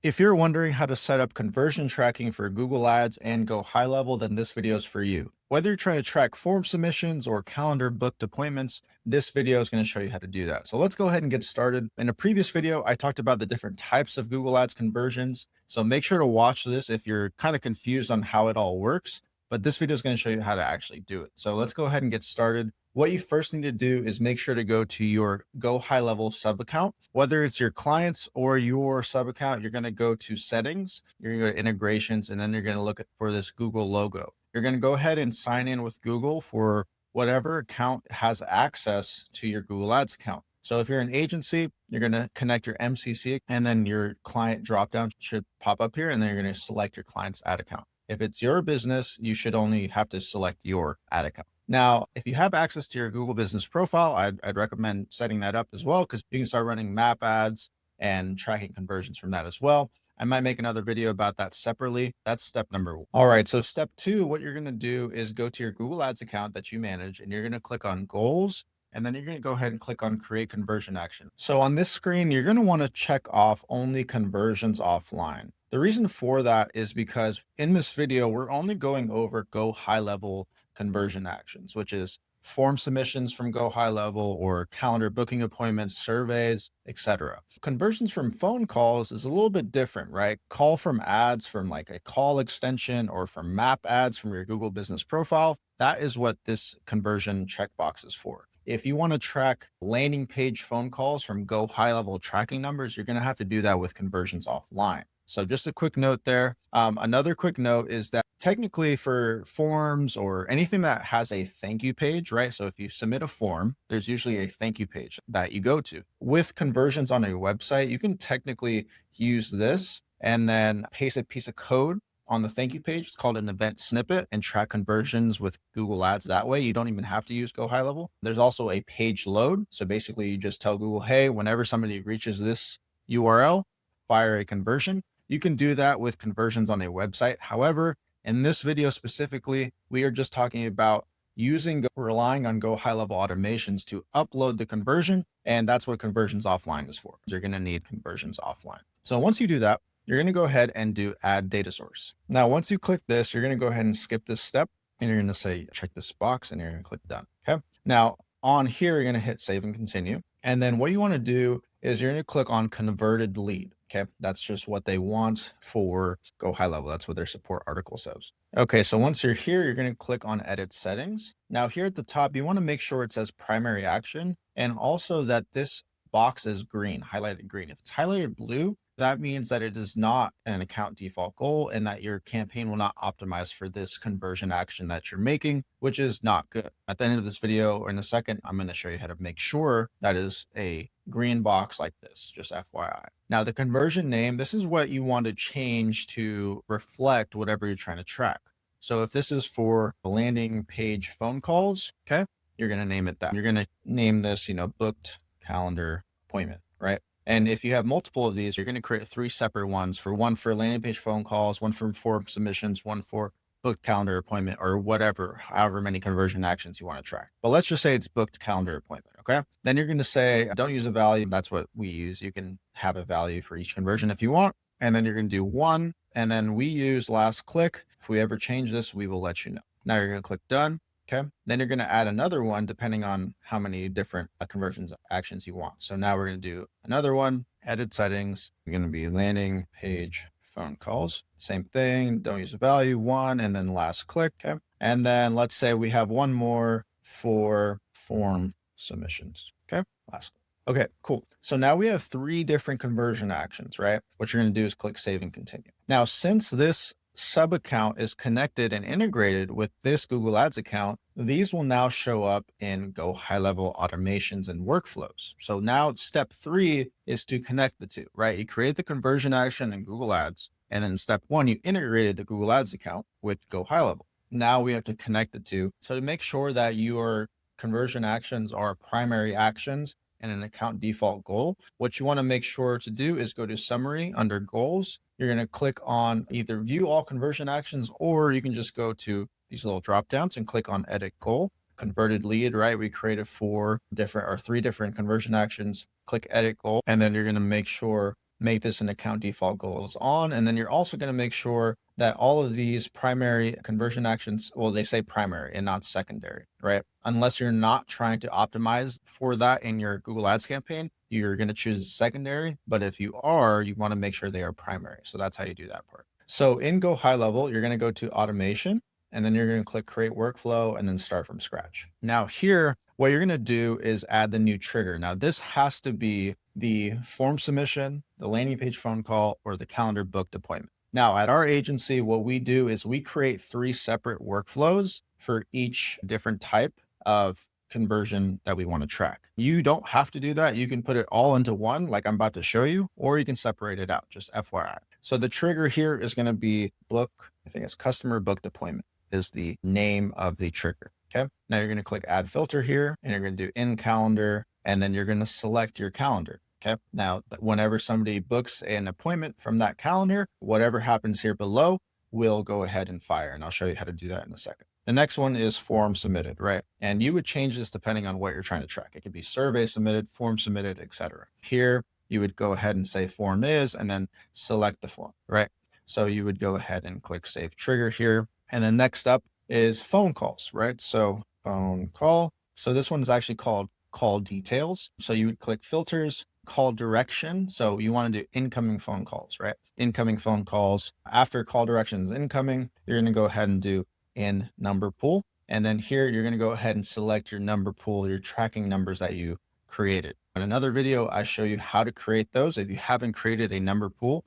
If you're wondering how to set up conversion tracking for Google Ads and go high level, then this video is for you. Whether you're trying to track form submissions or calendar booked appointments, this video is going to show you how to do that. So let's go ahead and get started. In a previous video, I talked about the different types of Google Ads conversions. So make sure to watch this if you're kind of confused on how it all works. But this video is going to show you how to actually do it. So let's go ahead and get started. What you first need to do is make sure to go to your GoHighLevel sub account. Whether it's your clients or your sub account, you're going to go to settings, you're going to go to integrations, and then you're going to look for this Google logo. You're going to go ahead and sign in with Google for whatever account has access to your Google Ads account. So if you're an agency, you're going to connect your MCC and then your client dropdown should pop up here, and then you're going to select your client's ad account. If it's your business, you should only have to select your ad account. Now, if you have access to your Google business profile, I'd recommend setting that up as well, because you can start running map ads and tracking conversions from that as well. I might make another video about that separately. That's step number one. All right, so step two, what you're going to do is go to your Google Ads account that you manage, and you're going to click on goals. And then you're going to go ahead and click on create conversion action. So on this screen, you're going to want to check off only conversions offline. The reason for that is because in this video, we're only going over GoHighLevel conversion actions, which is form submissions from GoHighLevel or calendar booking appointments, surveys, etc. Conversions from phone calls is a little bit different, right? Call from ads from like a call extension or from map ads from your Google business profile. That is what this conversion checkbox is for. If you want to track landing page phone calls from GoHighLevel tracking numbers, you're going to have to do that with conversions offline. So just a quick note there. Another quick note is that technically for forms or anything that has a thank you page, right? So if you submit a form, there's usually a thank you page that you go to. With conversions on a website, you can technically use this and then paste a piece of code on the thank you page. It's called an event snippet, and track conversions with Google Ads that way. You don't even have to use GoHighLevel. There's also a page load. So basically you just tell Google, hey, whenever somebody reaches this URL, fire a conversion. You can do that with conversions on a website. However, in this video specifically, we are just talking about relying on GoHighLevel automations to upload the conversion. And that's what conversions offline is for. You're going to need conversions offline. So once you do that, you're going to go ahead and do add data source. Now, once you click this, you're going to go ahead and skip this step, and you're going to say, check this box, and you're going to click done. Okay. Now on here, you're going to hit save and continue. And then what you want to do is you're going to click on converted lead. Okay. That's just what they want for GoHighLevel. That's what their support article says. Okay. So once you're here, you're going to click on edit settings. Now here at the top, you want to make sure it says primary action, and also that this box is green, highlighted green. If it's highlighted blue, that means that it is not an account default goal and that your campaign will not optimize for this conversion action that you're making, which is not good. At the end of this video, or in a second, I'm going to show you how to make sure that is a green box like this, just FYI. Now the conversion name, this is what you want to change to reflect whatever you're trying to track. So if this is for landing page phone calls, okay, you're going to name it that. You're going to name this, booked calendar appointment, right? And if you have multiple of these, you're going to create 3 separate ones, one for landing page phone calls, one for form submissions, one for booked calendar appointment, or whatever, however many conversion actions you want to track. But let's just say it's booked calendar appointment. Okay. Then you're going to say, don't use a value. That's what we use. You can have a value for each conversion if you want. And then you're going to do 1. And then we use last click. If we ever change this, we will let you know. Now you're going to click done. Okay. Then you're going to add another one depending on how many different conversions actions you want. So now we're going to do another one, edit settings. We're going to be landing page phone calls. Same thing. Don't use a value, 1, and then last click. Okay. And then let's say we have one more for form submissions. Okay. Last click. Okay, cool. So now we have 3 different conversion actions, right? What you're going to do is click save and continue. Now, since this sub account is connected and integrated with this Google Ads account, these will now show up in GoHighLevel automations and workflows. So now step 3 is to connect the two, right? You create the conversion action in Google Ads. And then step 1, you integrated the Google Ads account with GoHighLevel. Now we have to connect the two. So to make sure that your conversion actions are primary actions and an account default goal, what you want to make sure to do is go to summary under goals. You're going to click on either view all conversion actions, or you can just go to these little drop downs and click on edit goal. Converted lead, right? We created 3 different conversion actions. Click edit goal, and then you're going to make sure make this an account default goals on. And then you're also going to make sure that all of these primary conversion actions, well, they say primary and not secondary, right? Unless you're not trying to optimize for that in your Google Ads campaign, you're going to choose secondary. But if you are, you want to make sure they are primary. So that's how you do that part. So in GoHighLevel, you're going to go to automation, and then you're going to click create workflow and then start from scratch. Now here, what you're going to do is add the new trigger. Now this has to be the form submission, the landing page phone call, or the calendar booked appointment. Now at our agency, what we do is we create 3 separate workflows for each different type of conversion that we want to track. You don't have to do that. You can put it all into one, like I'm about to show you, or you can separate it out, just FYI. So the trigger here is going to be book, I think it's customer booked appointment is the name of the trigger. Okay. Now you're going to click add filter here, and you're going to do in calendar, and then you're going to select your calendar. Okay. Now, whenever somebody books an appointment from that calendar, whatever happens here below will go ahead and fire. And I'll show you how to do that in a second. The next one is form submitted, right? And you would change this depending on what you're trying to track. It could be survey submitted, form submitted, etc. Here, you would go ahead and say form is, and then select the form, right? So you would go ahead and click save trigger here. And then next up is phone calls, right? So phone call. So this one is actually called call details. So you would click filters, call direction. So you want to do incoming phone calls, right? Incoming phone calls. After call directions incoming, you're going to go ahead and do in number pool. And then here, you're going to go ahead and select your number pool, your tracking numbers that you created. In another video, I show you how to create those. If you haven't created a number pool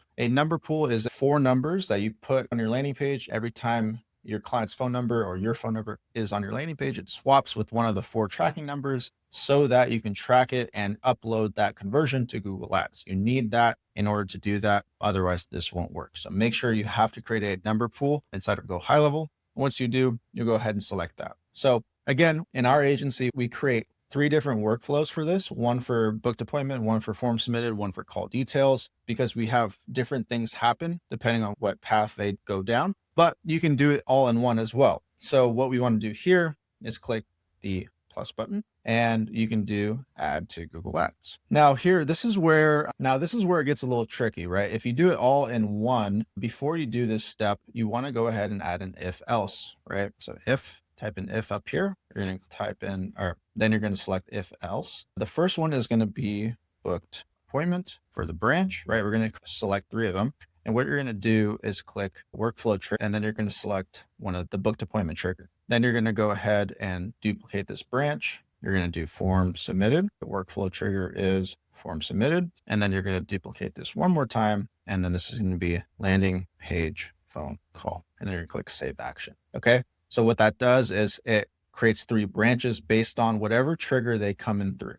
is 4 numbers that you put on your landing page. Every time your client's phone number or your phone number is on your landing page, it swaps with one of the 4 tracking numbers so that you can track it and upload that conversion to Google Ads. You need that in order to do that. Otherwise, this won't work. So make sure you have to create a number pool inside of GoHighLevel. Once you do, you go ahead and select that. So again, in our agency, we create 3 different workflows for this, one for booked appointment, one for form submitted, one for call details, because we have different things happen depending on what path they go down, but you can do it all in one as well. So what we want to do here is click the plus button, and you can do add to Google Ads. Now here, this is where it gets a little tricky, right? If you do it all in one, before you do this step, you want to go ahead and add an if else, right? So if, type in if up here, you're going to type in, or then you're going to select if else. The first one is going to be booked appointment for the branch, right? We're going to select 3 of them. And what you're going to do is click workflow trigger, and then you're going to select one of the booked appointment trigger. Then you're going to go ahead and duplicate this branch. You're going to do form submitted. The workflow trigger is form submitted. And then you're going to duplicate this one more time. And then this is going to be landing page phone call. And then you're going to click save action. Okay. So what that does is it creates 3 branches based on whatever trigger they come in through.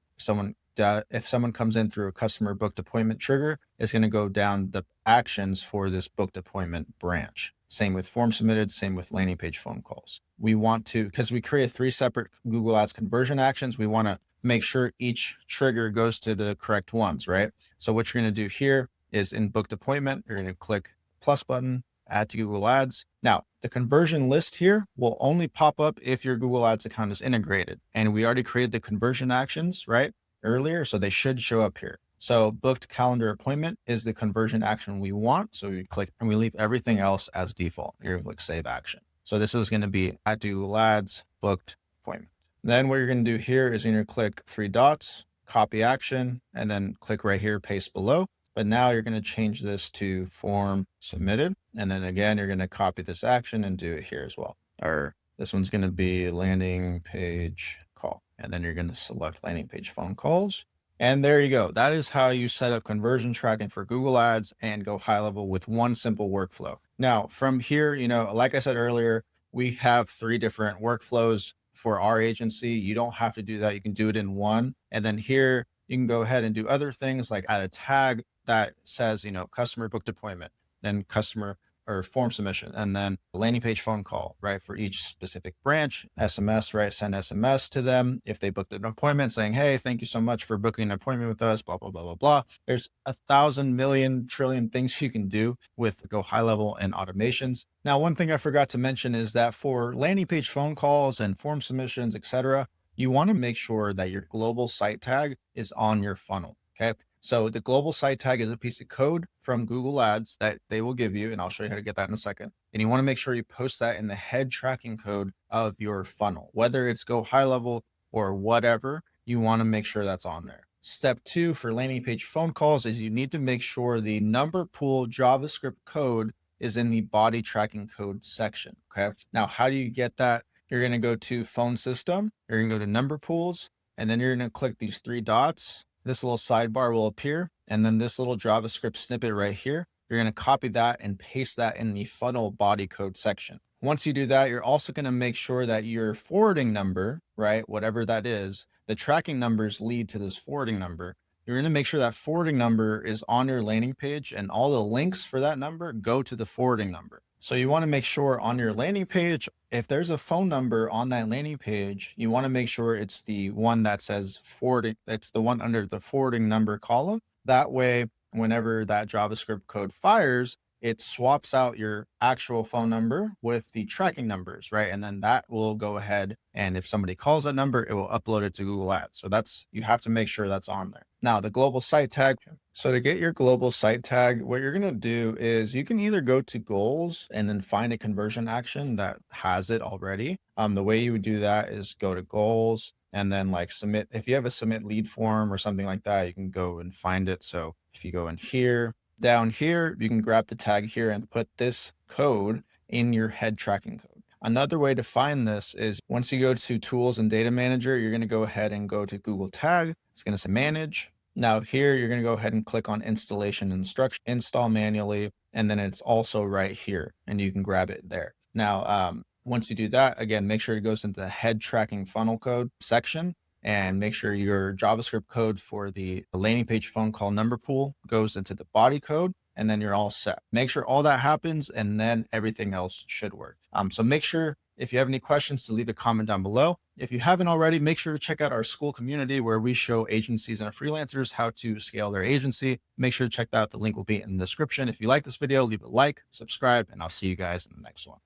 If someone comes in through a customer booked appointment trigger, it's going to go down the actions for this booked appointment branch. Same with form submitted, same with landing page phone calls. We want to, because we create 3 separate Google Ads conversion actions, we want to make sure each trigger goes to the correct ones, right? So what you're going to do here is in booked appointment, you're going to click plus button, add to Google Ads. Now, the conversion list here will only pop up if your Google Ads account is integrated. And we already created the conversion actions, right, earlier, so they should show up here. So booked calendar appointment is the conversion action we want. So we click and we leave everything else as default. Here we click save action. So this is going to be add to Google Ads, booked appointment. Then what you're going to do here is you're going to click 3 dots, copy action, and then click right here, paste below. But now you're going to change this to form submitted. And then again, you're going to copy this action and do it here as well. Or this one's going to be landing page call. And then you're going to select landing page phone calls. And there you go. That is how you set up conversion tracking for Google Ads and GoHighLevel with one simple workflow. Now from here, like I said earlier, we have 3 different workflows for our agency. You don't have to do that. You can do it in one. And then here you can go ahead and do other things like add a tag that says, customer booked appointment, then customer or form submission, and then landing page phone call, right? For each specific branch, SMS, right? Send SMS to them if they booked an appointment saying, hey, thank you so much for booking an appointment with us, blah, blah, blah, blah, blah. There's 1,000 million trillion things you can do with GoHighLevel and automations. Now, one thing I forgot to mention is that for landing page phone calls and form submissions, etc., you want to make sure that your global site tag is on your funnel. Okay. So the global site tag is a piece of code from Google Ads that they will give you, and I'll show you how to get that in a second. And you want to make sure you post that in the head tracking code of your funnel, whether it's GoHighLevel or whatever, you want to make sure that's on there. Step 2 for landing page phone calls is you need to make sure the number pool JavaScript code is in the body tracking code section. Okay. Now, how do you get that? You're going to go to phone system, you're going to go to number pools, and then you're going to click these 3 dots. This little sidebar will appear, and then this little JavaScript snippet right here, you're going to copy that and paste that in the funnel body code section. Once you do that, you're also going to make sure that your forwarding number, right, whatever that is, the tracking numbers lead to this forwarding number. You're going to make sure that forwarding number is on your landing page, and all the links for that number go to the forwarding number. So you want to make sure on your landing page, if there's a phone number on that landing page, you want to make sure it's the one that says forwarding. It's the one under the forwarding number column. That way, whenever that JavaScript code fires, it swaps out your actual phone number with the tracking numbers, right? And then that will go ahead, and if somebody calls that number, it will upload it to Google Ads. So you have to make sure that's on there. Now, the global site tag. So to get your global site tag, what you're going to do is you can either go to goals and then find a conversion action that has it already. The way you would do that is go to goals and then like submit. If you have a submit lead form or something like that, you can go and find it. So if you go in here, down here, you can grab the tag here and put this code in your head tracking code. Another way to find this is once you go to tools and data manager, you're going to go ahead and go to Google tag. It's going to say manage. Now here, you're going to go ahead and click on installation instruction, install manually. And then it's also right here and you can grab it there. Now, once you do that, again, make sure it goes into the head tracking funnel code section. And make sure your JavaScript code for the landing page phone call number pool goes into the body code, and then you're all set. Make sure all that happens, and then everything else should work. So make sure if you have any questions to leave a comment down below. If you haven't already, make sure to check out our school community where we show agencies and freelancers how to scale their agency. Make sure to check that out. The link will be in the description. If you like this video, leave a like, subscribe, and I'll see you guys in the next one.